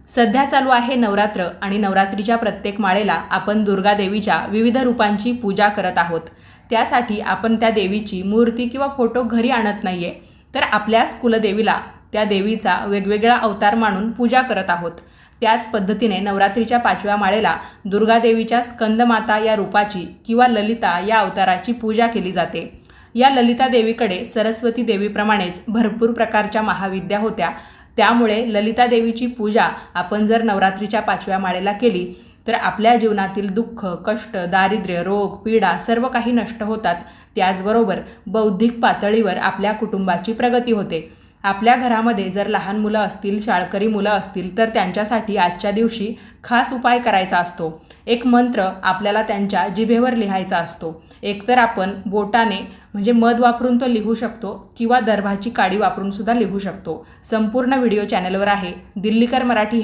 सध्या चालू आहे नवरात्र आणि नवरात्रीच्या प्रत्येक माळेला आपण दुर्गा देवीच्या विविध रूपांची पूजा करत आहोत। त्यासाठी आपण त्या देवीची मूर्ती किंवा फोटो घरी आणत नाहीये, तर आपल्याच कुलदेवीला त्या देवीचा वेगवेगळा अवतार मानून पूजा करत आहोत। त्याच पद्धतीने नवरात्रीच्या 5व्या माळेला दुर्गा देवीच्या स्कंदमाता या रूपाची किंवा ललिता या अवताराची पूजा केली जाते। या ललिता देवीकडे सरस्वती देवीप्रमाणेच भरपूर प्रकारच्या महाविद्या होत्या। त्यामुळे ललिता देवीची पूजा आपण जर नवरात्रीच्या 5व्या माळेला केली तर आपल्या जीवनातील दुःख, कष्ट, दारिद्र्य, रोग, पीडा सर्व काही नष्ट होतात। त्याचबरोबर बौद्धिक पातळीवर आपल्या कुटुंबाची प्रगती होते। आपल्या घरामध्ये जर लहान मुलं असतील, शाळकरी मुलं असतील तर त्यांच्यासाठी आजच्या दिवशी खास उपाय करायचा असतो। एक मंत्र आपल्याला त्यांच्या जिभेवर लिहायचा असतो। एकतर आपण बोटाने म्हणजे मध वापरून तो लिहू शकतो किंवा दर्भाची काडी वापरून सुद्धा लिहू शकतो। संपूर्ण व्हिडिओ चॅनलवर आहे। दिल्लीकर मराठी हे